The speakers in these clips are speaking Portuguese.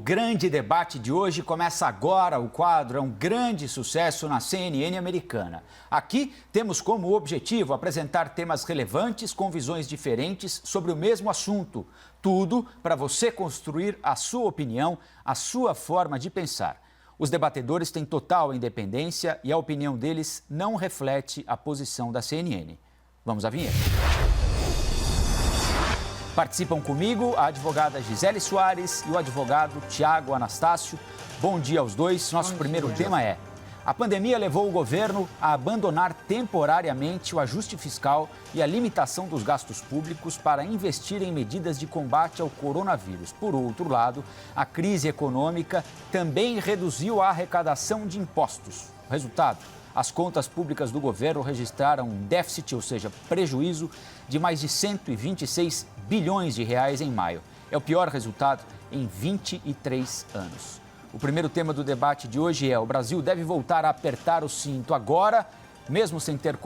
grande debate de hoje começa agora. O quadro é um grande sucesso na CNN americana. Aqui temos como objetivo apresentar temas relevantes com visões diferentes sobre o mesmo assunto. Tudo para você construir a sua opinião, a sua forma de pensar. Os debatedores têm total independência e a opinião deles não reflete a posição da CNN. Vamos à vinheta. Participam comigo a advogada Gisele Soares e o advogado Tiago Anastácio. Bom dia aos dois. Nosso primeiro tema é: a pandemia levou o governo a abandonar temporariamente o ajuste fiscal e a limitação dos gastos públicos para investir em medidas de combate ao coronavírus. Por outro lado, a crise econômica também reduziu a arrecadação de impostos. O resultado: as contas públicas do governo registraram um déficit, ou seja, prejuízo, de mais de 126 bilhões de reais em maio. É o pior resultado em 23 anos. O primeiro tema do debate de hoje é: o Brasil deve voltar a apertar o cinto agora, mesmo sem ter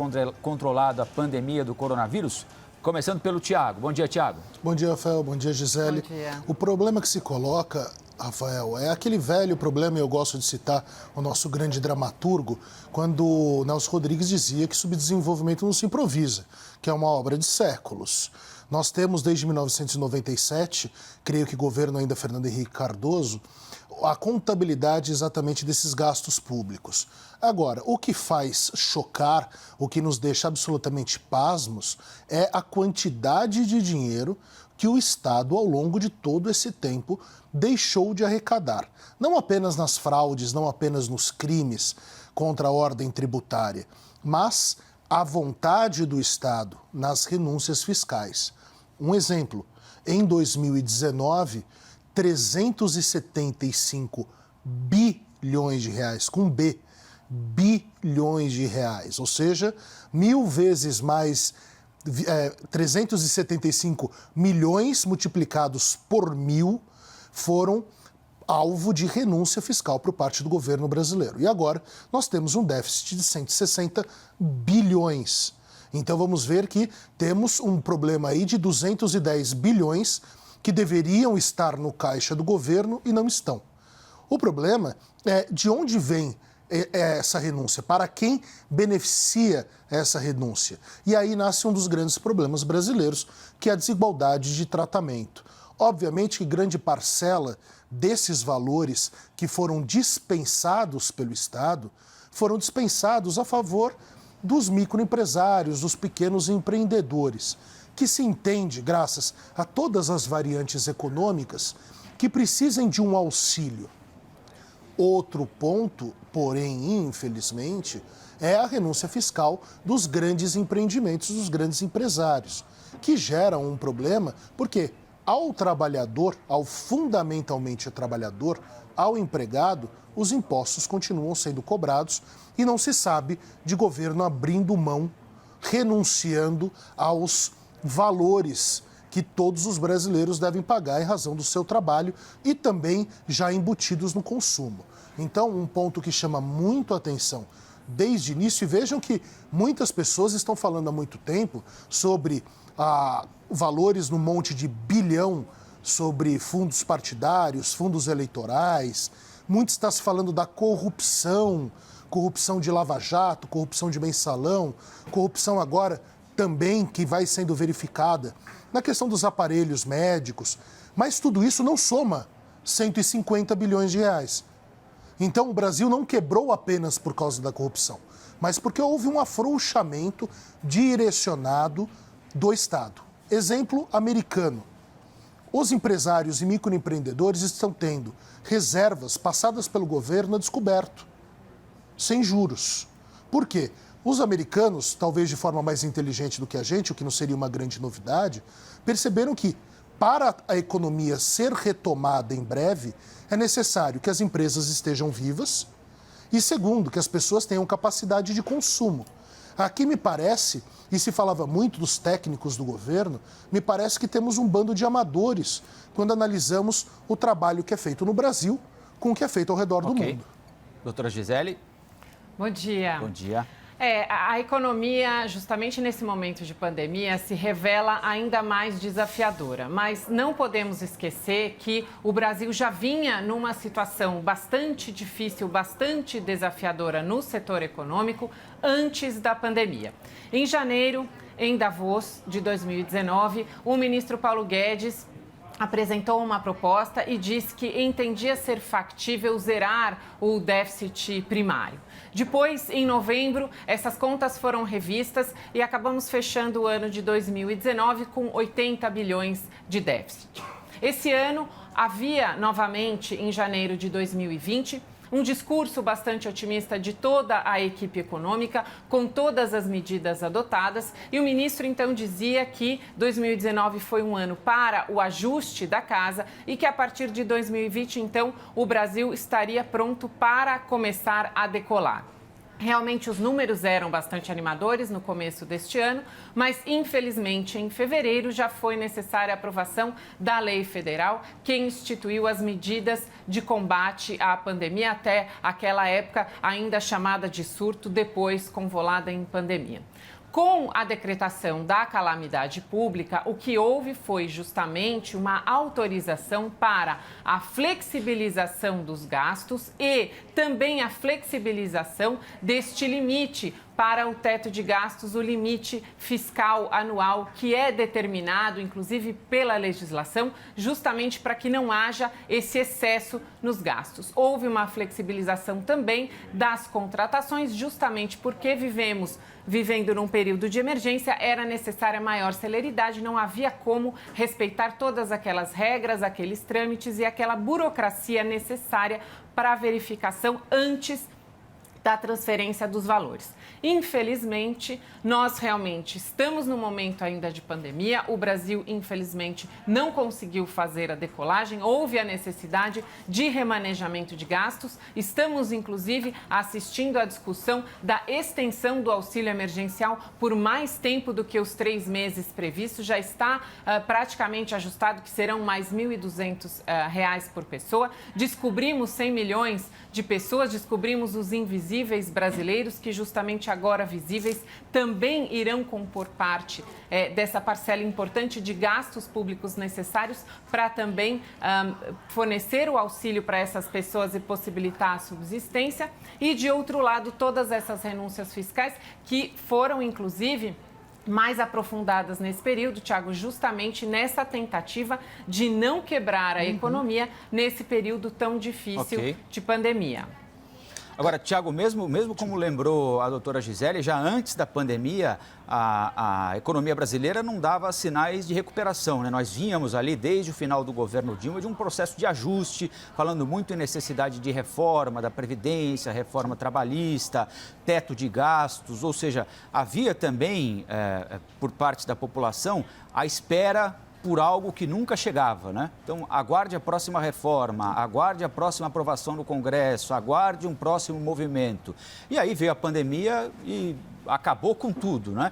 controlado a pandemia do coronavírus? Começando pelo Tiago. Bom dia, Tiago. Bom dia, Rafael. Bom dia, Gisele. Bom dia. O problema que se coloca, Rafael, é aquele velho problema, e eu gosto de citar o nosso grande dramaturgo, quando Nelson Rodrigues dizia que subdesenvolvimento não se improvisa, que é uma obra de séculos. Nós temos, desde 1997, creio que governo ainda Fernando Henrique Cardoso, a contabilidade exatamente desses gastos públicos. Agora, o que faz chocar, o que nos deixa absolutamente pasmos, é a quantidade de dinheiro que o Estado, ao longo de todo esse tempo, deixou de arrecadar. Não apenas nas fraudes, não apenas nos crimes contra a ordem tributária, mas a vontade do Estado nas renúncias fiscais. Um exemplo: em 2019, 375 bilhões de reais, com B, bilhões de reais, ou seja, 1000 vezes mais, 375 milhões multiplicados por 1000 foram alvo de renúncia fiscal por parte do governo brasileiro. E agora nós temos um déficit de 160 bilhões. Então vamos ver que temos um problema aí de 210 bilhões que deveriam estar no caixa do governo e não estão. O problema é de onde vem essa renúncia, para quem beneficia essa renúncia. E aí nasce um dos grandes problemas brasileiros, que é a desigualdade de tratamento. Obviamente que grande parcela desses valores que foram dispensados pelo Estado foram dispensados a favor dos microempresários, dos pequenos empreendedores, que se entende, graças a todas as variantes econômicas, que precisem de um auxílio. Outro ponto, porém, infelizmente, é a renúncia fiscal dos grandes empreendimentos, dos grandes empresários, que geram um problema, porque ao trabalhador, ao fundamentalmente trabalhador, ao empregado, os impostos continuam sendo cobrados e não se sabe de governo abrindo mão, renunciando aos valores que todos os brasileiros devem pagar em razão do seu trabalho e também já embutidos no consumo. Então, um ponto que chama muito a atenção desde o início, e vejam que muitas pessoas estão falando há muito tempo sobre valores no monte de bilhão, sobre fundos partidários, fundos eleitorais. Muito está se falando da corrupção, corrupção de Lava Jato, corrupção de Mensalão, corrupção agora também que vai sendo verificada na questão dos aparelhos médicos, mas tudo isso não soma 150 bilhões de reais. Então o Brasil não quebrou apenas por causa da corrupção, mas porque houve um afrouxamento direcionado do Estado. Exemplo americano: os empresários e microempreendedores estão tendo reservas passadas pelo governo a descoberto, sem juros. Por quê? Os americanos, talvez de forma mais inteligente do que a gente, o que não seria uma grande novidade, perceberam que, para a economia ser retomada em breve, é necessário que as empresas estejam vivas e, segundo, que as pessoas tenham capacidade de consumo. Aqui me parece, e se falava muito dos técnicos do governo, me parece que temos um bando de amadores quando analisamos o trabalho que é feito no Brasil com o que é feito ao redor do mundo. Doutora Gisele. Bom dia. Bom dia. A economia, justamente nesse momento de pandemia, se revela ainda mais desafiadora. Mas não podemos esquecer que o Brasil já vinha numa situação bastante difícil, bastante desafiadora no setor econômico antes da pandemia. Em janeiro, em Davos de 2019, o ministro Paulo Guedes apresentou uma proposta e disse que entendia ser factível zerar o déficit primário. Depois, em novembro, essas contas foram revistas e acabamos fechando o ano de 2019 com 80 bilhões de déficit. Esse ano, havia novamente, em janeiro de 2020, um discurso bastante otimista de toda a equipe econômica, com todas as medidas adotadas. E o ministro, então, dizia que 2019 foi um ano para o ajuste da casa e que, a partir de 2020, então, o Brasil estaria pronto para começar a decolar. Realmente, os números eram bastante animadores no começo deste ano, mas, infelizmente, em fevereiro já foi necessária a aprovação da lei federal que instituiu as medidas de combate à pandemia, até aquela época ainda chamada de surto, depois convolada em pandemia. Com a decretação da calamidade pública, o que houve foi justamente uma autorização para a flexibilização dos gastos e também a flexibilização deste limite para o teto de gastos, o limite fiscal anual, que é determinado, inclusive, pela legislação, justamente para que não haja esse excesso nos gastos. Houve uma flexibilização também das contratações, justamente porque vivendo num período de emergência, era necessária maior celeridade, não havia como respeitar todas aquelas regras, aqueles trâmites e aquela burocracia necessária para a verificação antes da transferência dos valores. Infelizmente, nós realmente estamos no momento ainda de pandemia. O Brasil, infelizmente, não conseguiu fazer a decolagem. Houve a necessidade de remanejamento de gastos. Estamos, inclusive, assistindo à discussão da extensão do auxílio emergencial por mais tempo do que os 3 meses previstos. Já está praticamente ajustado que serão mais R$ 1.200 por pessoa. Descobrimos 100 milhões de pessoas, descobrimos os invisíveis brasileiros que justamente agora visíveis também irão compor parte dessa parcela importante de gastos públicos necessários para também fornecer o auxílio para essas pessoas e possibilitar a subsistência. E, de outro lado, todas essas renúncias fiscais que foram, inclusive, mais aprofundadas nesse período, Thiago, justamente nessa tentativa de não quebrar a economia nesse período tão difícil de pandemia. Agora, Thiago, mesmo como lembrou a doutora Gisele, já antes da pandemia, a economia brasileira não dava sinais de recuperação, né? Nós vínhamos ali, desde o final do governo Dilma, de um processo de ajuste, falando muito em necessidade de reforma da Previdência, reforma trabalhista, teto de gastos, ou seja, havia também, por parte da população, a espera por algo que nunca chegava, né? Então, aguarde a próxima reforma, aguarde a próxima aprovação no Congresso, aguarde um próximo movimento. E aí veio a pandemia e acabou com tudo, né?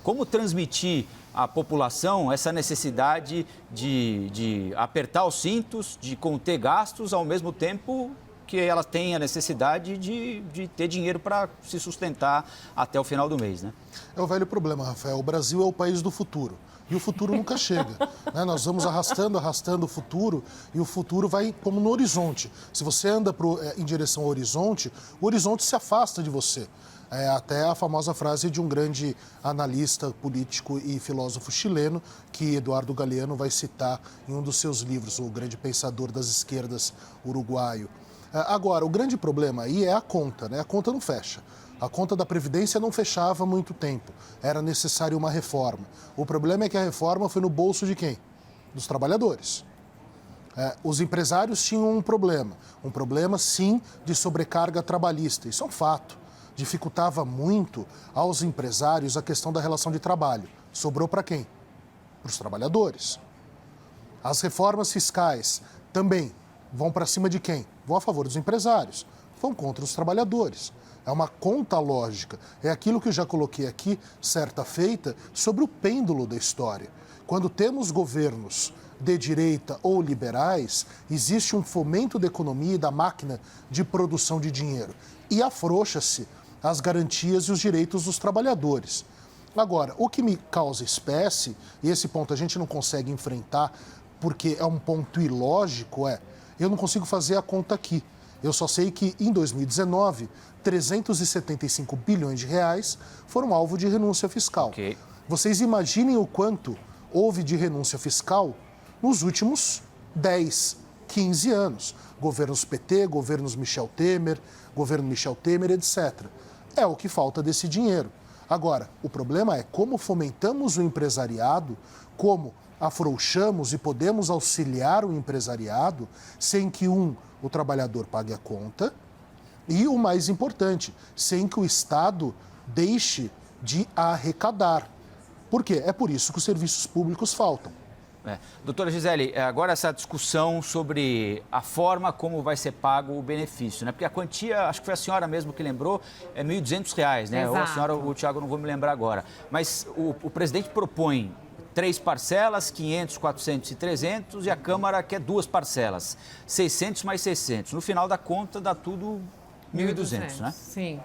Como transmitir à população essa necessidade de apertar os cintos, de conter gastos, ao mesmo tempo que ela tem a necessidade de ter dinheiro para se sustentar até o final do mês, né? É o velho problema, Rafael. O Brasil é o país do futuro. E o futuro nunca chega, né? Nós vamos arrastando o futuro e o futuro vai como no horizonte. Se você anda em direção ao horizonte, o horizonte se afasta de você. Até a famosa frase de um grande analista político e filósofo chileno, que Eduardo Galeano vai citar em um dos seus livros, o grande pensador das esquerdas uruguaio. Agora, o grande problema aí é a conta, né? A conta não fecha. A conta da Previdência não fechava há muito tempo. Era necessária uma reforma. O problema é que a reforma foi no bolso de quem? Dos trabalhadores. Os empresários tinham um problema, sim, de sobrecarga trabalhista. Isso é um fato. Dificultava muito aos empresários a questão da relação de trabalho. Sobrou para quem? Para os trabalhadores. As reformas fiscais também vão para cima de quem? Vão a favor dos empresários. Vão contra os trabalhadores. É uma conta lógica. É aquilo que eu já coloquei aqui, certa feita, sobre o pêndulo da história. Quando temos governos de direita ou liberais, existe um fomento da economia e da máquina de produção de dinheiro. E afrouxa-se as garantias e os direitos dos trabalhadores. Agora, o que me causa espécie, e esse ponto a gente não consegue enfrentar porque é um ponto ilógico, eu não consigo fazer a conta aqui. Eu só sei que em 2019, 375 bilhões de reais foram alvo de renúncia fiscal. Okay. Vocês imaginem o quanto houve de renúncia fiscal nos últimos 10, 15 anos. Governos PT, governos Michel Temer, etc. É o que falta desse dinheiro. Agora, o problema é como fomentamos o empresariado, como afrouxamos e podemos auxiliar o empresariado sem que, o trabalhador pague a conta e, o mais importante, sem que o Estado deixe de arrecadar. Por quê? É por isso que os serviços públicos faltam. Doutora Gisele, agora essa discussão sobre a forma como vai ser pago o benefício, né? Porque a quantia, acho que foi a senhora mesmo que lembrou, é R$ 1.200, né? Exato. Ou a senhora ou o Tiago, não vou me lembrar agora. Mas o presidente propõe 3 parcelas, 500, 400 e 300, e a Câmara quer 2 parcelas, 600 mais 600. No final da conta, dá tudo 1.200, né? Sim.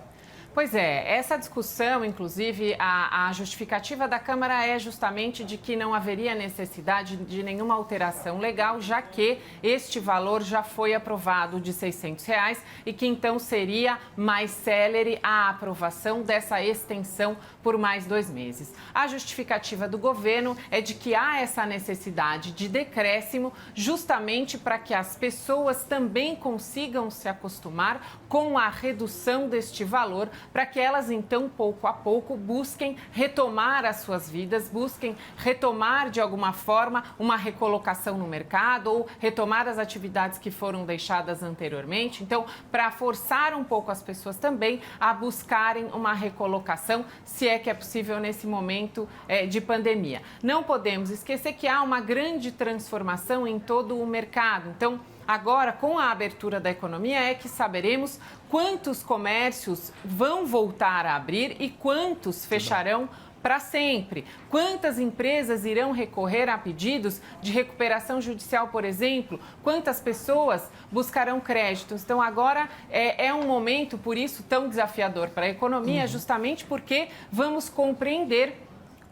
Pois é, essa discussão, inclusive, a justificativa da Câmara é justamente de que não haveria necessidade de nenhuma alteração legal, já que este valor já foi aprovado de R$ 600 e que então seria mais célere a aprovação dessa extensão por mais 2 meses. A justificativa do governo é de que há essa necessidade de decréscimo justamente para que as pessoas também consigam se acostumar com a redução deste valor, para que elas, então, pouco a pouco, busquem retomar as suas vidas, busquem retomar, de alguma forma, uma recolocação no mercado ou retomar as atividades que foram deixadas anteriormente. Então, para forçar um pouco as pessoas também a buscarem uma recolocação, se é que é possível nesse momento de pandemia. Não podemos esquecer que há uma grande transformação em todo o mercado. Então, agora, com a abertura da economia, é que saberemos quantos comércios vão voltar a abrir e quantos fecharão para sempre. Quantas empresas irão recorrer a pedidos de recuperação judicial, por exemplo? Quantas pessoas buscarão créditos? Então, agora é um momento, por isso, tão desafiador para a economia, justamente porque vamos compreender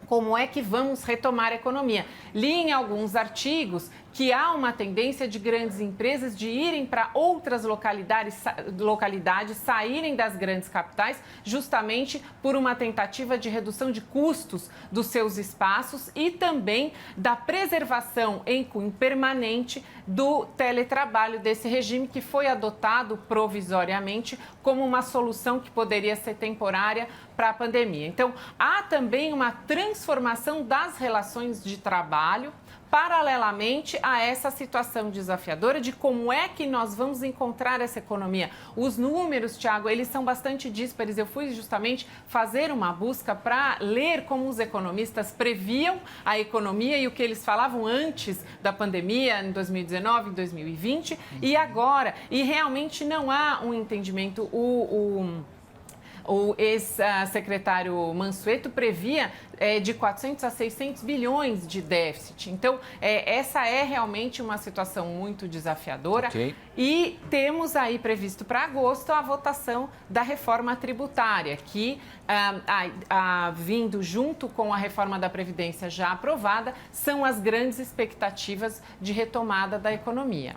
como é que vamos retomar a economia. Li em alguns artigos que há uma tendência de grandes empresas de irem para outras localidades, saírem das grandes capitais, justamente por uma tentativa de redução de custos dos seus espaços e também da preservação em cunho permanente do teletrabalho, desse regime que foi adotado provisoriamente como uma solução que poderia ser temporária para a pandemia. Então, há também uma transformação das relações de trabalho, paralelamente a essa situação desafiadora de como é que nós vamos encontrar essa economia. Os números, Tiago, eles são bastante díspares. Eu fui justamente fazer uma busca para ler como os economistas previam a economia e o que eles falavam antes da pandemia, em 2019, em 2020 e agora. E realmente não há um entendimento. O ex-secretário Mansueto previa de 400 a 600 bilhões de déficit. Então, essa é realmente uma situação muito desafiadora. Okay. E temos aí previsto para agosto a votação da reforma tributária, que, vindo junto com a reforma da Previdência já aprovada, são as grandes expectativas de retomada da economia.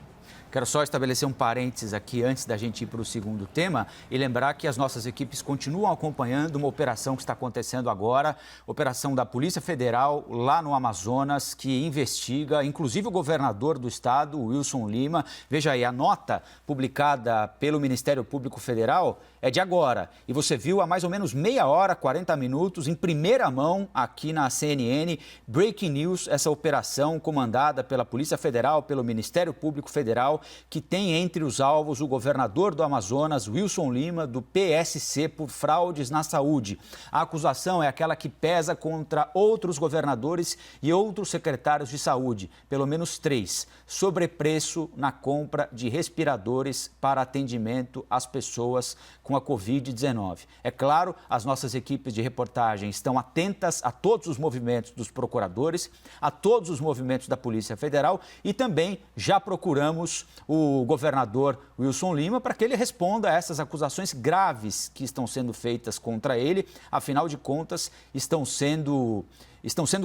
Quero só estabelecer um parênteses aqui antes da gente ir para o segundo tema e lembrar que as nossas equipes continuam acompanhando uma operação que está acontecendo agora, operação da Polícia Federal lá no Amazonas, que investiga, inclusive o governador do estado, Wilson Lima. Veja aí, a nota publicada pelo Ministério Público Federal é de agora. E você viu há mais ou menos meia hora, 40 minutos, em primeira mão aqui na CNN, Breaking News, essa operação comandada pela Polícia Federal, pelo Ministério Público Federal, que tem entre os alvos o governador do Amazonas, Wilson Lima, do PSC, por fraudes na saúde. A acusação é aquela que pesa contra outros governadores e outros secretários de saúde, pelo menos 3, sobrepreço na compra de respiradores para atendimento às pessoas com a Covid-19. É claro, as nossas equipes de reportagem estão atentas a todos os movimentos dos procuradores, a todos os movimentos da Polícia Federal e também já procuramos o governador Wilson Lima para que ele responda a essas acusações graves que estão sendo feitas contra ele. Afinal de contas, estão sendo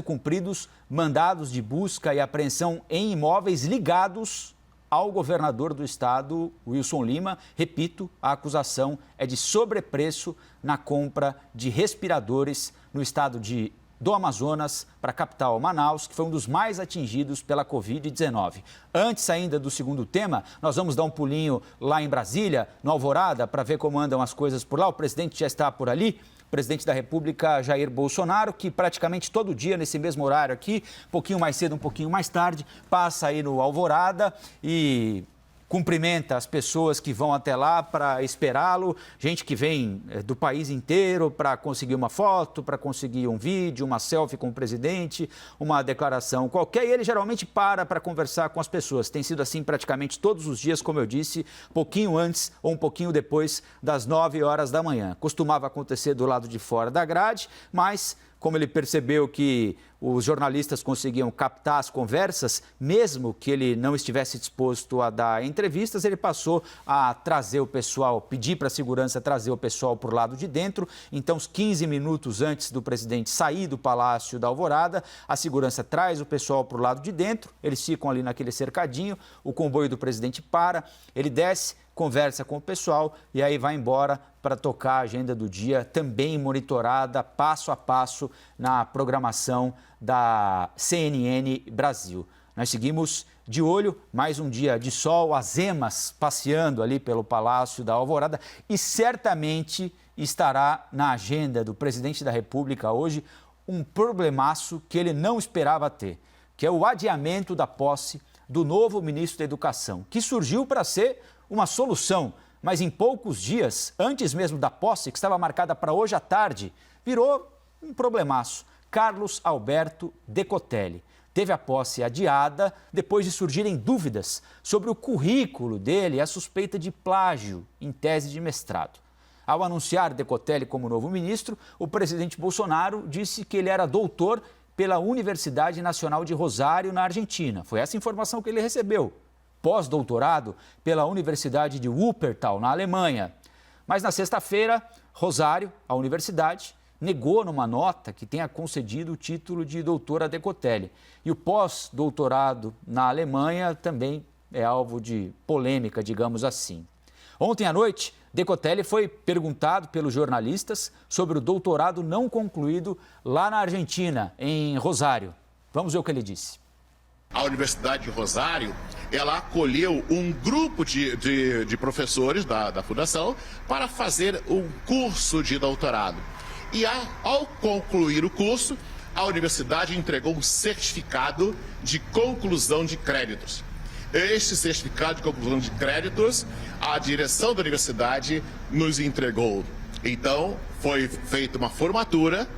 cumpridos mandados de busca e apreensão em imóveis ligados ao governador do estado, Wilson Lima. Repito, a acusação é de sobrepreço na compra de respiradores no estado do Amazonas para a capital Manaus, que foi um dos mais atingidos pela Covid-19. Antes ainda do segundo tema, nós vamos dar um pulinho lá em Brasília, no Alvorada, para ver como andam as coisas por lá. O presidente já está por ali. O presidente da República, Jair Bolsonaro, que praticamente todo dia, nesse mesmo horário aqui, um pouquinho mais cedo, um pouquinho mais tarde, passa aí no Alvorada e cumprimenta as pessoas que vão até lá para esperá-lo, gente que vem do país inteiro para conseguir uma foto, para conseguir um vídeo, uma selfie com o presidente, uma declaração qualquer, e ele geralmente para conversar com as pessoas. Tem sido assim praticamente todos os dias, como eu disse, pouquinho antes ou um pouquinho depois das 9 horas da manhã. Costumava acontecer do lado de fora da grade, mas como ele percebeu que os jornalistas conseguiam captar as conversas, mesmo que ele não estivesse disposto a dar entrevistas, ele passou a trazer o pessoal, pedir para a segurança trazer o pessoal para o lado de dentro. Então, uns 15 minutos antes do presidente sair do Palácio da Alvorada, a segurança traz o pessoal para o lado de dentro, eles ficam ali naquele cercadinho, o comboio do presidente para, ele desce, conversa com o pessoal e aí vai embora para tocar a agenda do dia, também monitorada passo a passo na programação da CNN Brasil. Nós seguimos de olho, mais um dia de sol, as emas passeando ali pelo Palácio da Alvorada e certamente estará na agenda do presidente da República hoje um problemaço que ele não esperava ter, que é o adiamento da posse do novo ministro da Educação, que surgiu para ser uma solução, mas em poucos dias, antes mesmo da posse, que estava marcada para hoje à tarde, virou um problemaço. Carlos Alberto Decotelli teve a posse adiada depois de surgirem dúvidas sobre o currículo dele e a suspeita de plágio em tese de mestrado. Ao anunciar Decotelli como novo ministro, o presidente Bolsonaro disse que ele era doutor pela Universidade Nacional de Rosário, na Argentina. Foi essa informação que ele recebeu. Pós-doutorado pela Universidade de Wuppertal, na Alemanha. Mas na sexta-feira, Rosário, a universidade, negou numa nota que tenha concedido o título de doutor a Decotelli. E o pós-doutorado na Alemanha também é alvo de polêmica, digamos assim. Ontem à noite, Decotelli foi perguntado pelos jornalistas sobre o doutorado não concluído lá na Argentina, em Rosário. Vamos ver o que ele disse. A Universidade de Rosário, ela acolheu um grupo de professores da Fundação para fazer um curso de doutorado. E ao concluir o curso, a universidade entregou um certificado de conclusão de créditos. Este certificado de conclusão de créditos, a direção da universidade nos entregou. Então, foi feita uma formatura,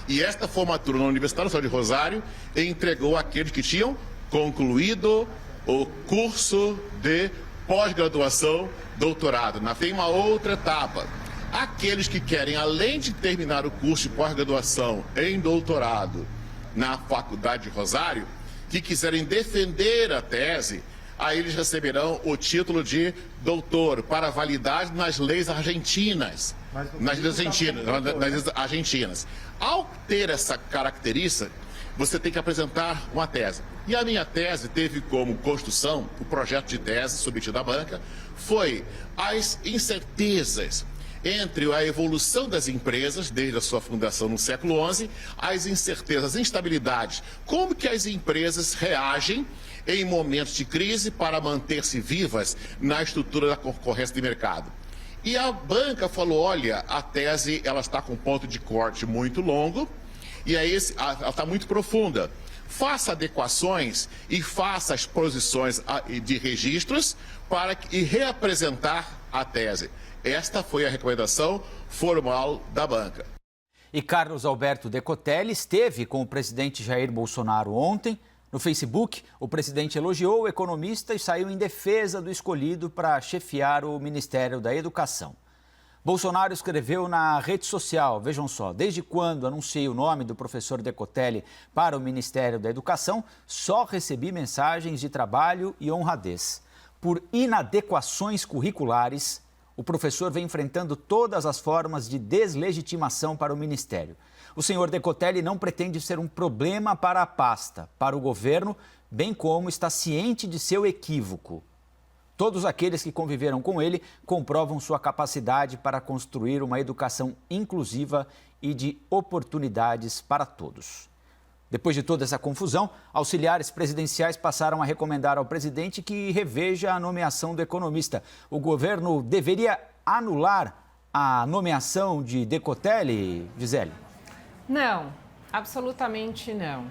e esta formatura na Universidade Nacional de Rosário entregou aqueles que tinham concluído o curso de pós-graduação, doutorado. Tem uma outra etapa. Aqueles que querem, além de terminar o curso de pós-graduação em doutorado na Faculdade de Rosário, que quiserem defender a tese, aí eles receberão o título de doutor para validade nas leis argentinas. Nas leis argentinas. Ao ter essa característica, você tem que apresentar uma tese. E a minha tese teve como construção, o projeto de tese submetido à banca, foi as incertezas entre a evolução das empresas, desde a sua fundação no século XI, as incertezas, as instabilidades. Como que as empresas reagem em momentos de crise para manter-se vivas na estrutura da concorrência de mercado. E a banca falou, olha, a tese ela está com ponto de corte muito longo, e aí ela está muito profunda. Faça adequações e faça as posições de registros para reapresentar a tese. Esta foi a recomendação formal da banca. E Carlos Alberto Decotelli esteve com o presidente Jair Bolsonaro ontem. No Facebook, o presidente elogiou o economista e saiu em defesa do escolhido para chefiar o Ministério da Educação. Bolsonaro escreveu na rede social, vejam só, desde quando anunciei o nome do professor Decotelli para o Ministério da Educação, só recebi mensagens de trabalho e honradez. por inadequações curriculares, o professor vem enfrentando todas as formas de deslegitimação para o Ministério. O senhor Decotelli não pretende ser um problema para a pasta, para o governo, bem como está ciente de seu equívoco. Todos aqueles que conviveram com ele comprovam sua capacidade para construir uma educação inclusiva e de oportunidades para todos. Depois de toda essa confusão, auxiliares presidenciais passaram a recomendar ao presidente que reveja a nomeação do economista. O governo deveria anular a nomeação de Decotelli, Gisele? Não, absolutamente não.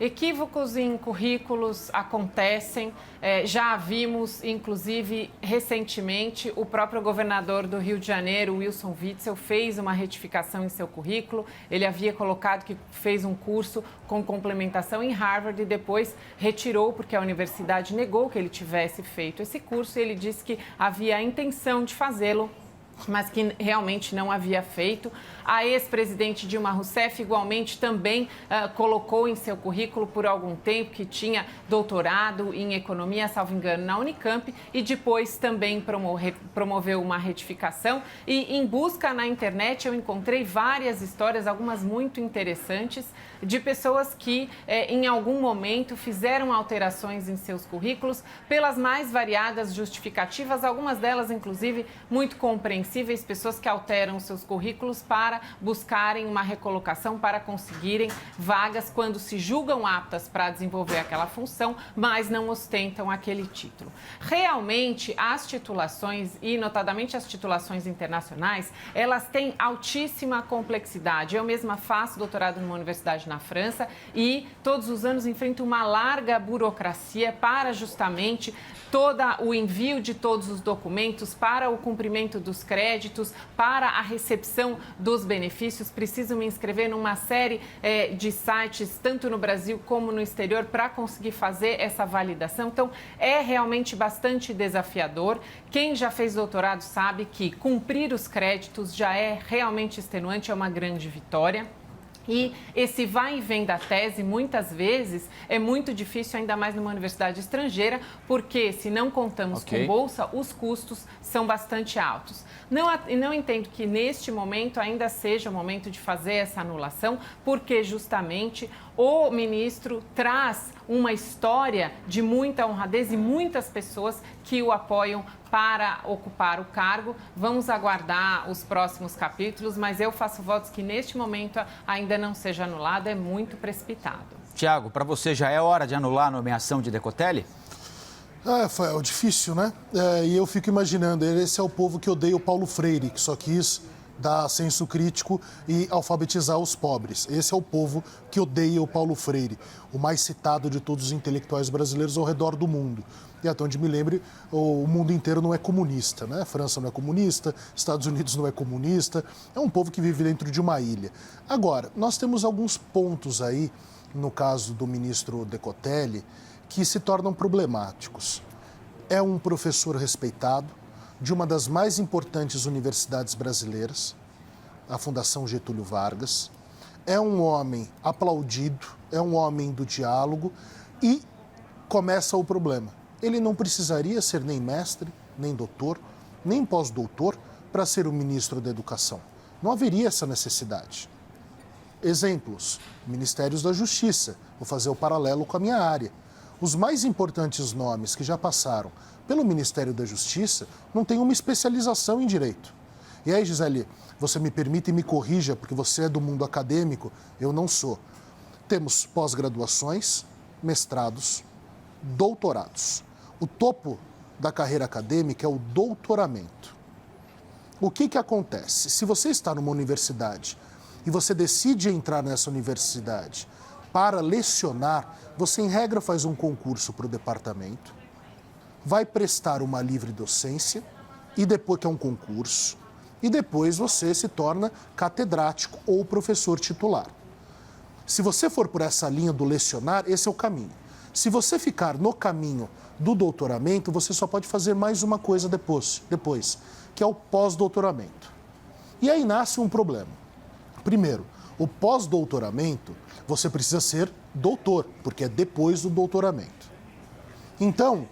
Equívocos em currículos acontecem, já vimos, inclusive, recentemente, o próprio governador do Rio de Janeiro, Wilson Witzel, fez uma retificação em seu currículo. Ele havia colocado que fez um curso com complementação em Harvard e depois retirou porque a universidade negou que ele tivesse feito esse curso e ele disse que havia a intenção de fazê-lo, mas que realmente não havia feito. A ex-presidente Dilma Rousseff, igualmente, também colocou em seu currículo por algum tempo que tinha doutorado em economia, salvo engano, na Unicamp, e depois também promoveu uma retificação. E em busca na internet eu encontrei várias histórias, algumas muito interessantes, de pessoas que em algum momento fizeram alterações em seus currículos pelas mais variadas justificativas, algumas delas, inclusive, muito compreensíveis, pessoas que alteram seus currículos para buscarem uma recolocação, para conseguirem vagas quando se julgam aptas para desenvolver aquela função, mas não ostentam aquele título. Realmente, as titulações, e notadamente as titulações internacionais, elas têm altíssima complexidade. Eu mesma faço doutorado numa universidade na França e todos os anos enfrento uma larga burocracia para justamente todo o envio de todos os documentos, para o cumprimento dos créditos, para a recepção dos benefícios. Preciso me inscrever numa série de sites, tanto no Brasil como no exterior, para conseguir fazer essa validação. Então, é realmente bastante desafiador. Quem já fez doutorado sabe que cumprir os créditos já é realmente extenuante, é uma grande vitória. E esse vai e vem da tese, muitas vezes, é muito difícil, ainda mais numa universidade estrangeira, porque se não contamos com bolsa, os custos são bastante altos. Não entendo que neste momento ainda seja o momento de fazer essa anulação, porque justamente o ministro traz uma história de muita honradez e muitas pessoas que o apoiam para ocupar o cargo. Vamos aguardar os próximos capítulos, mas eu faço votos que neste momento ainda não seja anulado, é muito precipitado. Tiago, para você já é hora de anular a nomeação de Decotelli? Rafael, difícil, né? E eu fico imaginando, esse é o povo que odeia o Paulo Freire, que só quis dar senso crítico e alfabetizar os pobres. Esse é o povo que odeia o Paulo Freire, o mais citado de todos os intelectuais brasileiros ao redor do mundo. E até onde me lembre, o mundo inteiro não é comunista, né? A França não é comunista, Estados Unidos não é comunista, é um povo que vive dentro de uma ilha. Agora, nós temos alguns pontos aí, no caso do ministro Decotelli, que se tornam problemáticos. É um professor respeitado de uma das mais importantes universidades brasileiras, a Fundação Getúlio Vargas. É um homem aplaudido, é um homem do diálogo e começa o problema. Ele não precisaria ser nem mestre, nem doutor, nem pós-doutor para ser o ministro da Educação. Não haveria essa necessidade. Exemplos, Ministérios da Justiça. Vou fazer o paralelo com a minha área. Os mais importantes nomes que já passaram pelo Ministério da Justiça não têm uma especialização em direito. E aí, Gisele, você me permite e me corrija, porque você é do mundo acadêmico, eu não sou. Temos pós-graduações, mestrados, doutorados. O topo da carreira acadêmica é o doutoramento. O que acontece? Se você está numa universidade e você decide entrar nessa universidade para lecionar, você, em regra, faz um concurso para o departamento, vai prestar uma livre docência, e depois que é um concurso, e depois você se torna catedrático ou professor titular. Se você for por essa linha do lecionar, esse é o caminho. Se você ficar no caminho do doutoramento, você só pode fazer mais uma coisa depois, que é o pós-doutoramento. E aí nasce um problema. Primeiro, o pós-doutoramento, você precisa ser doutor, porque é depois do doutoramento. Então,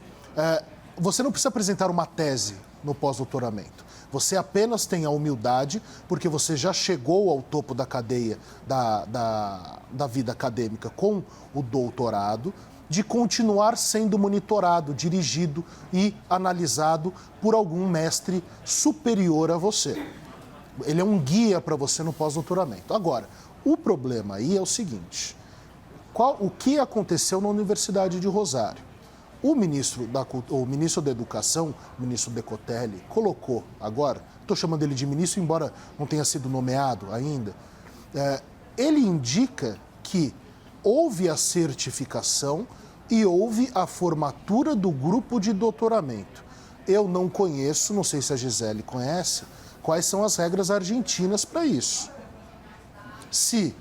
Você não precisa apresentar uma tese no pós-doutoramento. Você apenas tem a humildade, porque você já chegou ao topo da cadeia da vida acadêmica com o doutorado, de continuar sendo monitorado, dirigido e analisado por algum mestre superior a você. Ele é um guia para você no pós-doutoramento. Agora, o problema aí é o seguinte: o que aconteceu na Universidade de Rosário? O ministro da Educação, o ministro Decotelli, colocou agora, estou chamando ele de ministro, embora não tenha sido nomeado ainda, ele indica que houve a certificação e houve a formatura do grupo de doutoramento. Eu não conheço, não sei se a Gisele conhece, quais são as regras argentinas para isso. Se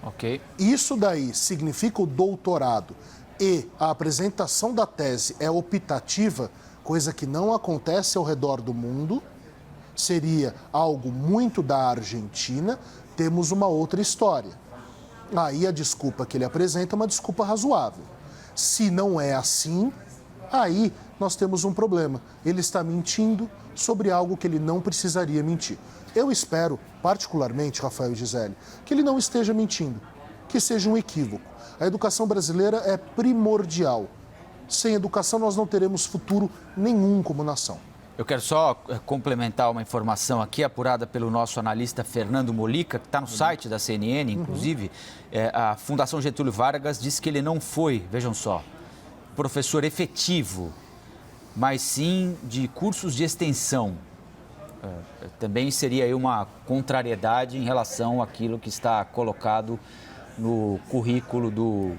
isso daí significa o doutorado e a apresentação da tese é optativa, coisa que não acontece ao redor do mundo, seria algo muito da Argentina, temos uma outra história. Aí a desculpa que ele apresenta é uma desculpa razoável. Se não é assim, aí nós temos um problema. Ele está mentindo sobre algo que ele não precisaria mentir. Eu espero, particularmente, Rafael e Gisele, que ele não esteja mentindo, que seja um equívoco. A educação brasileira é primordial. Sem educação, nós não teremos futuro nenhum como nação. Eu quero só complementar uma informação aqui, apurada pelo nosso analista Fernando Molica, que está no site da CNN, inclusive. A Fundação Getúlio Vargas disse que ele não foi, vejam só, professor efetivo, mas sim de cursos de extensão. Também seria aí uma contrariedade em relação àquilo que está colocado no currículo do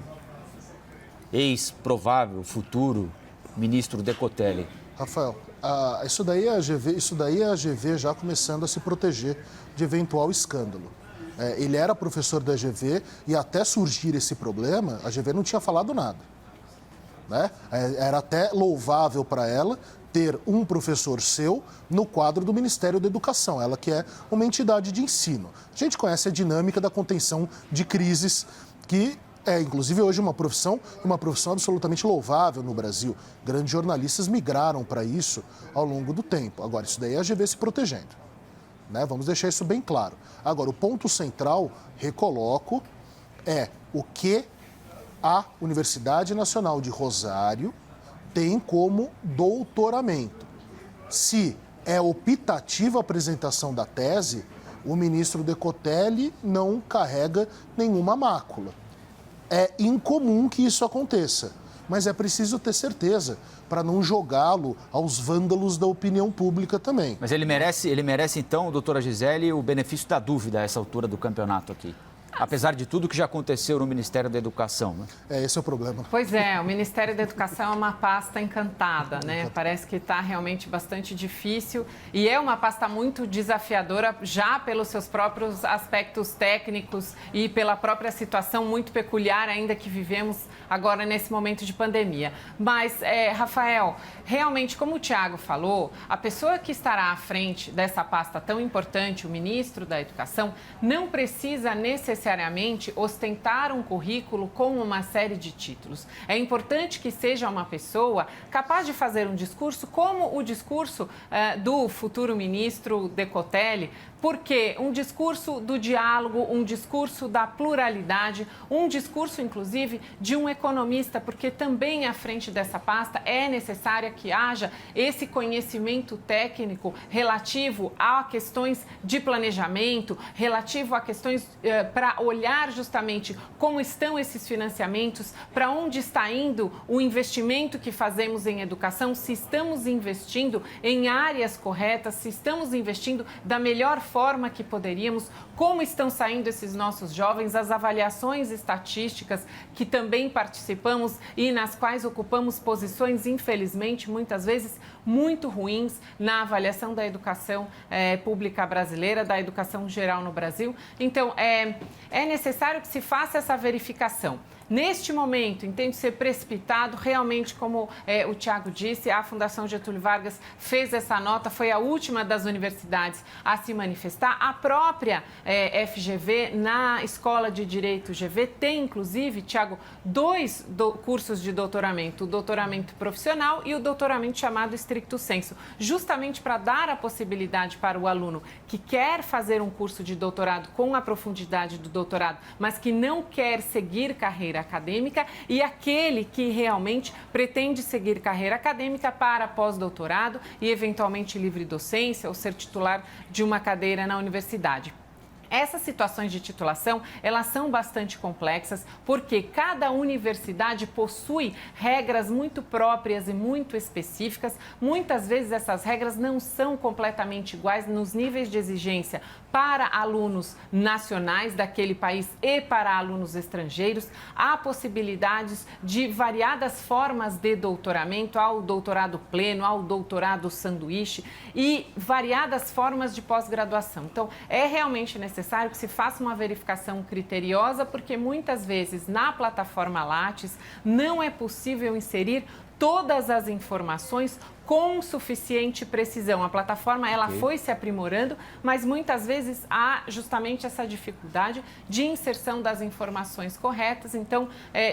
ex-provável futuro ministro Decotelli. Rafael, isso daí é a GV já começando a se proteger de eventual escândalo. Ele era professor da GV e até surgir esse problema, a GV não tinha falado nada. Né? Era até louvável para ela ter um professor seu no quadro do Ministério da Educação, ela que é uma entidade de ensino. A gente conhece a dinâmica da contenção de crises, que é, inclusive, hoje uma profissão absolutamente louvável no Brasil. Grandes jornalistas migraram para isso ao longo do tempo. Agora, isso daí é a GV se protegendo. Né? Vamos deixar isso bem claro. Agora, o ponto central, recoloco, é o que a Universidade Nacional de Rosário tem como doutoramento. Se é optativa a apresentação da tese, o ministro Decotelli não carrega nenhuma mácula. É incomum que isso aconteça, mas é preciso ter certeza para não jogá-lo aos vândalos da opinião pública também. Mas ele merece então, doutora Gisele, o benefício da dúvida a essa altura do campeonato aqui. Apesar de tudo que já aconteceu no Ministério da Educação, né? Esse é o problema. Pois é, o Ministério da Educação é uma pasta encantada, né? Parece que está realmente bastante difícil e é uma pasta muito desafiadora já pelos seus próprios aspectos técnicos e pela própria situação muito peculiar ainda que vivemos agora nesse momento de pandemia. Mas, Rafael, realmente, como o Tiago falou, a pessoa que estará à frente dessa pasta tão importante, o ministro da Educação, não precisa necessariamente ostentar um currículo com uma série de títulos. É importante que seja uma pessoa capaz de fazer um discurso como o discurso do futuro ministro Decotelli, porque um discurso do diálogo, um discurso da pluralidade, um discurso, inclusive, de um economista, porque também à frente dessa pasta é necessária que haja esse conhecimento técnico relativo a questões de planejamento, relativo a questões para olhar justamente como estão esses financiamentos, para onde está indo o investimento que fazemos em educação, se estamos investindo em áreas corretas, se estamos investindo da melhor forma que poderíamos, como estão saindo esses nossos jovens, as avaliações estatísticas que também participamos e nas quais ocupamos posições, infelizmente, muitas vezes muito ruins na avaliação da educação pública brasileira, da educação geral no Brasil. Então, é necessário que se faça essa verificação. Neste momento, entende ser precipitado, realmente, como o Tiago disse, a Fundação Getúlio Vargas fez essa nota, foi a última das universidades a se manifestar. A própria FGV, na Escola de Direito GV, tem, inclusive, Tiago, 2 cursos de doutoramento, o doutoramento profissional e o doutoramento chamado stricto sensu, justamente para dar a possibilidade para o aluno que quer fazer um curso de doutorado com a profundidade do doutorado, mas que não quer seguir carreira acadêmica, e aquele que realmente pretende seguir carreira acadêmica para pós-doutorado e, eventualmente, livre docência ou ser titular de uma cadeira na universidade. Essas situações de titulação, elas são bastante complexas, porque cada universidade possui regras muito próprias e muito específicas. Muitas vezes essas regras não são completamente iguais nos níveis de exigência para alunos nacionais daquele país e para alunos estrangeiros. Há possibilidades de variadas formas de doutoramento, ao doutorado pleno, ao doutorado sanduíche e variadas formas de pós-graduação. Então, é realmente necessário que se faça uma verificação criteriosa, porque muitas vezes na plataforma Lattes não é possível inserir todas as informações com suficiente precisão. A plataforma ela foi se aprimorando, mas muitas vezes há justamente essa dificuldade de inserção das informações corretas. Então,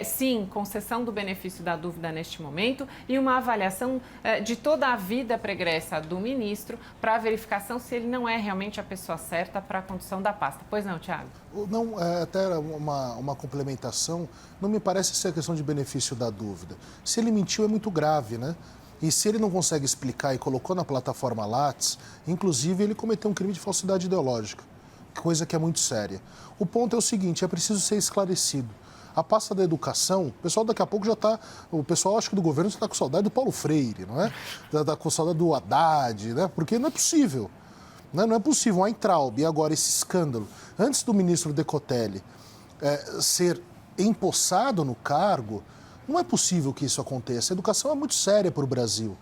sim, concessão do benefício da dúvida neste momento e uma avaliação de toda a vida pregressa do ministro para a verificação se ele não é realmente a pessoa certa para a condução da pasta. Pois não, Tiago? Não, até uma complementação, não me parece ser a questão de benefício da dúvida. Se ele mentiu é muito grave, né? E se ele não consegue explicar e colocou na plataforma Lattes, inclusive ele cometeu um crime de falsidade ideológica, coisa que é muito séria. O ponto é o seguinte, é preciso ser esclarecido. A pasta da educação, o pessoal daqui a pouco já está, o pessoal acho que do governo está com saudade do Paulo Freire, não é? Está com saudade do Haddad, né? Porque não é possível. Não é possível. A Entraub e agora esse escândalo, antes do ministro Decotelli ser empossado no cargo, não é possível que isso aconteça. A educação é muito séria para o Brasil.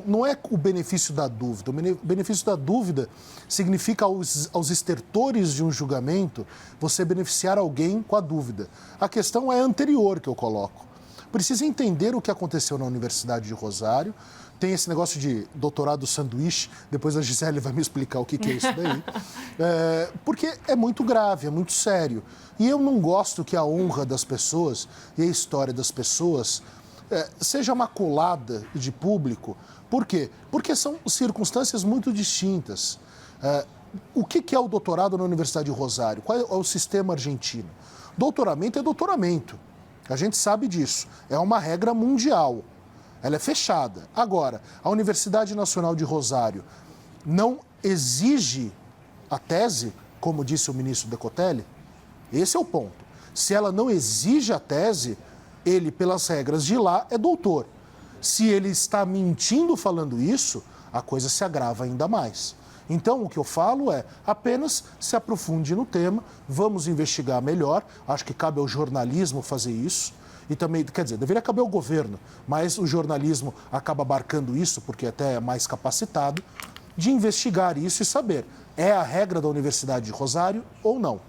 Não é o benefício da dúvida. O benefício da dúvida significa aos estertores de um julgamento você beneficiar alguém com a dúvida. A questão é anterior que eu coloco. Precisa entender o que aconteceu na Universidade de Rosário. Tem esse negócio de doutorado sanduíche, depois a Gisele vai me explicar o que é isso daí. Porque é muito grave, é muito sério. E eu não gosto que a honra das pessoas e a história das pessoas seja maculada de público. Por quê? Porque são circunstâncias muito distintas. O que é o doutorado na Universidade de Rosário? Qual é o sistema argentino? Doutoramento é doutoramento. A gente sabe disso. É uma regra mundial. Ela é fechada. Agora, a Universidade Nacional de Rosário não exige a tese, como disse o ministro Decotelli? Esse é o ponto. Se ela não exige a tese, ele, pelas regras de lá, é doutor. Se ele está mentindo falando isso, a coisa se agrava ainda mais. Então, o que eu falo é, apenas se aprofunde no tema, vamos investigar melhor, acho que cabe ao jornalismo fazer isso, e também, quer dizer, deveria caber ao governo, mas o jornalismo acaba abarcando isso, porque até é mais capacitado, de investigar isso e saber, é a regra da Universidade de Rosário ou não?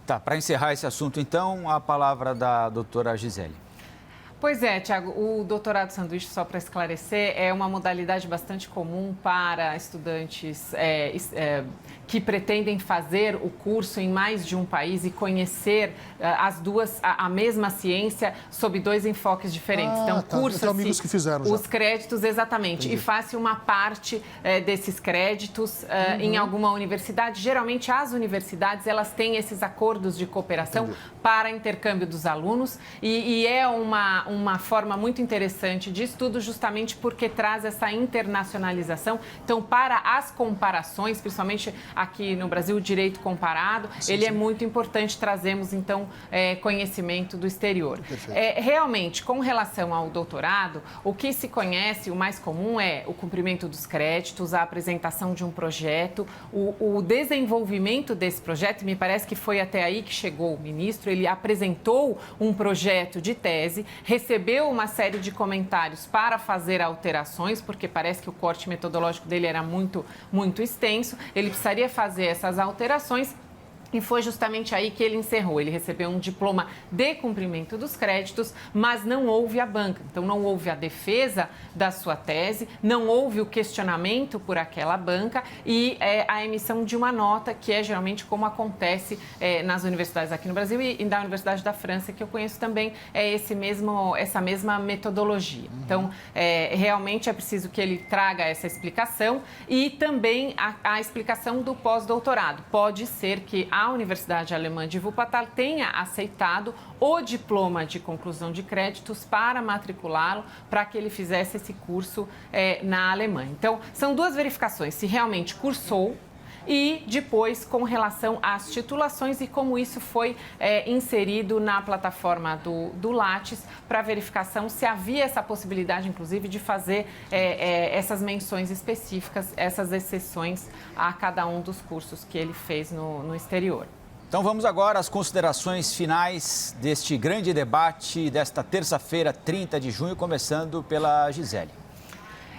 Tá, para encerrar esse assunto, então, a palavra da doutora Gisele. Pois é, Tiago, o doutorado sanduíche, só para esclarecer, é uma modalidade bastante comum para estudantes que pretendem fazer o curso em mais de um país e conhecer a mesma ciência sob 2 enfoques diferentes. Então, cursa-se amigos que fizeram já. Os créditos, exatamente, entendi. E faz-se uma parte desses créditos em alguma universidade. Geralmente, as universidades, elas têm esses acordos de cooperação entendi. Para intercâmbio dos alunos e é uma forma muito interessante de estudo, justamente porque traz essa internacionalização. Então, para as comparações, principalmente aqui no Brasil, o direito comparado, ele é muito importante, trazemos, então, conhecimento do exterior. Realmente, com relação ao doutorado, o que se conhece, o mais comum é o cumprimento dos créditos, a apresentação de um projeto, o desenvolvimento desse projeto, me parece que foi até aí que chegou o ministro, ele apresentou um projeto de tese, recebeu uma série de comentários para fazer alterações, porque parece que o corte metodológico dele era muito, muito extenso. Ele precisaria fazer essas alterações E foi justamente aí que ele encerrou. Ele recebeu um diploma de cumprimento dos créditos, mas não houve a banca. Então, não houve a defesa da sua tese, não houve o questionamento por aquela banca e a emissão de uma nota, que é geralmente como acontece nas universidades aqui no Brasil e na Universidade da França, que eu conheço também, essa mesma metodologia. Então, realmente é preciso que ele traga essa explicação e também a explicação do pós-doutorado. Pode ser que a Universidade Alemã de Wuppertal tenha aceitado o diploma de conclusão de créditos para matriculá-lo, para que ele fizesse esse curso na Alemanha. Então, são duas verificações, se realmente cursou e depois com relação às titulações e como isso foi inserido na plataforma do Lattes para verificação se havia essa possibilidade, inclusive, de fazer essas menções específicas, essas exceções a cada um dos cursos que ele fez no exterior. Então vamos agora às considerações finais deste grande debate desta terça-feira, 30 de junho, começando pela Gisele.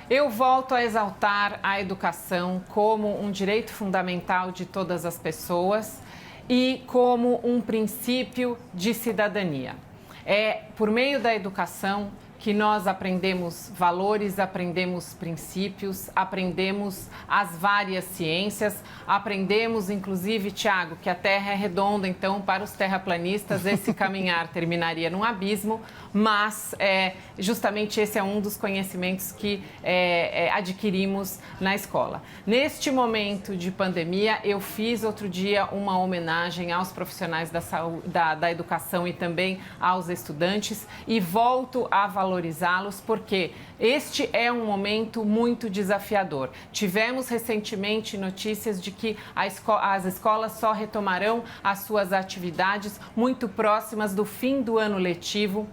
Eu volto a exaltar a educação como um direito fundamental de todas as pessoas e como um princípio de cidadania. É por meio da educação que nós aprendemos valores, aprendemos princípios, aprendemos as várias ciências, aprendemos, inclusive, Tiago, que a Terra é redonda, então, para os terraplanistas, esse caminhar terminaria num abismo, mas justamente esse é um dos conhecimentos que adquirimos na escola. Neste momento de pandemia, eu fiz outro dia uma homenagem aos profissionais da saúde, da educação e também aos estudantes e volto a valorizá-los porque este é um momento muito desafiador. Tivemos recentemente notícias de que as escolas só retomarão as suas atividades muito próximas do fim do ano letivo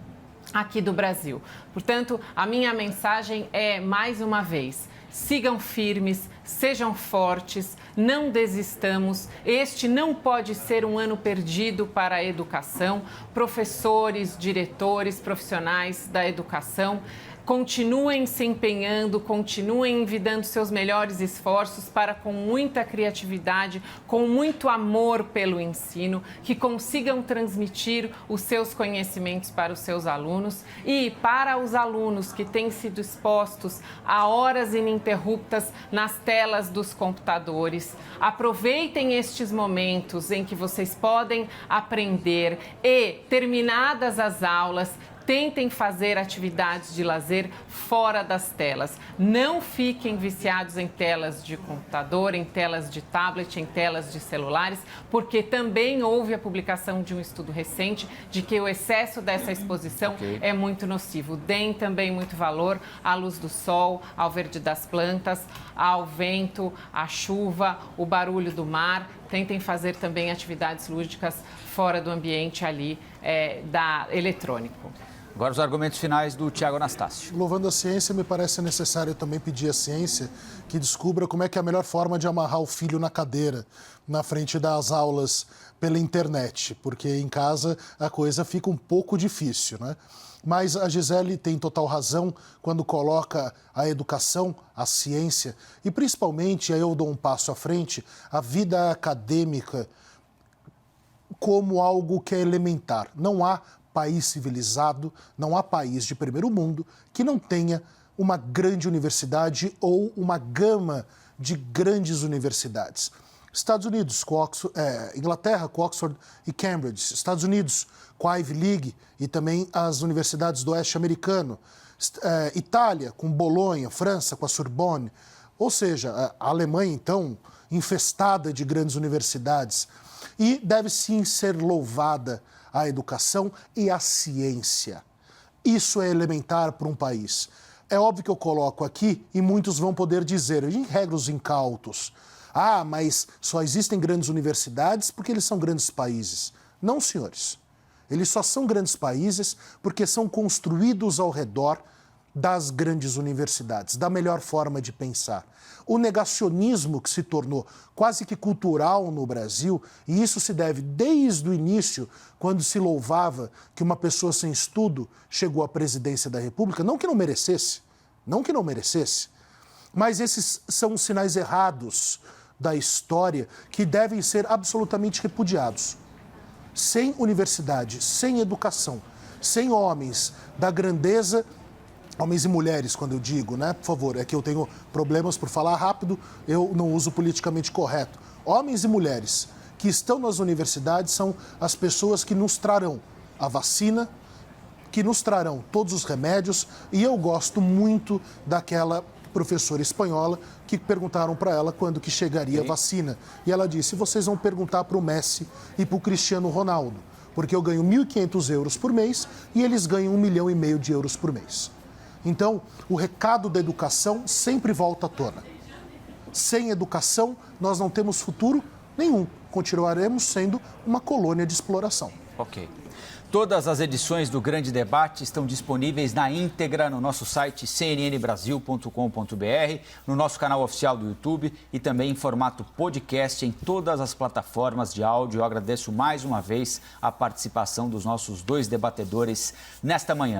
aqui do Brasil. Portanto, a minha mensagem é, mais uma vez, sigam firmes, sejam fortes, não desistamos. Este não pode ser um ano perdido para a educação. Professores, diretores, profissionais da educação, continuem se empenhando, continuem envidando seus melhores esforços para, com muita criatividade, com muito amor pelo ensino, que consigam transmitir os seus conhecimentos para os seus alunos e para os alunos que têm sido expostos a horas ininterruptas nas telas dos computadores. Aproveitem estes momentos em que vocês podem aprender e, terminadas as aulas, tentem fazer atividades de lazer fora das telas. Não fiquem viciados em telas de computador, em telas de tablet, em telas de celulares, porque também houve a publicação de um estudo recente de que o excesso dessa exposição é muito nocivo. Deem também muito valor à luz do sol, ao verde das plantas, ao vento, à chuva, o barulho do mar. Tentem fazer também atividades lúdicas fora do ambiente ali eletrônico. Agora os argumentos finais do Tiago Anastácio. Louvando a ciência, me parece necessário também pedir à ciência que descubra como é que é a melhor forma de amarrar o filho na cadeira, na frente das aulas pela internet, porque em casa a coisa fica um pouco difícil, né? Mas a Gisele tem total razão quando coloca a educação, a ciência e principalmente, aí eu dou um passo à frente, a vida acadêmica como algo que é elementar. Não há país civilizado, não há país de primeiro mundo que não tenha uma grande universidade ou uma gama de grandes universidades. Estados Unidos, Inglaterra com Oxford e Cambridge, Estados Unidos com a Ivy League e também as universidades do oeste americano, Itália com Bolonha, França com a Sorbonne, ou seja, a Alemanha, então, infestada de grandes universidades. E deve sim ser louvada a educação e a ciência. Isso é elementar para um país. É óbvio que eu coloco aqui e muitos vão poder dizer, em regras incautos, mas só existem grandes universidades porque eles são grandes países. Não, senhores. Eles só são grandes países porque são construídos ao redor das grandes universidades, da melhor forma de pensar. O negacionismo que se tornou quase que cultural no Brasil, e isso se deve desde o início, quando se louvava que uma pessoa sem estudo chegou à presidência da República, não que não merecesse, mas esses são sinais errados da história que devem ser absolutamente repudiados. Sem universidade, sem educação, sem homens da grandeza, homens e mulheres, quando eu digo, né? Por favor, é que eu tenho problemas por falar rápido, eu não uso politicamente correto. Homens e mulheres que estão nas universidades são as pessoas que nos trarão a vacina, que nos trarão todos os remédios, e eu gosto muito daquela professora espanhola que perguntaram para ela quando que chegaria a vacina. E ela disse, vocês vão perguntar para o Messi e para o Cristiano Ronaldo, porque eu ganho 1.500 euros por mês e eles ganham 1,5 milhão de euros por mês. Então, o recado da educação sempre volta à tona. Sem educação, nós não temos futuro nenhum. Continuaremos sendo uma colônia de exploração. Ok. Todas as edições do Grande Debate estão disponíveis na íntegra no nosso site cnnbrasil.com.br, no nosso canal oficial do YouTube e também em formato podcast em todas as plataformas de áudio. Eu agradeço mais uma vez a participação dos nossos 2 debatedores nesta manhã.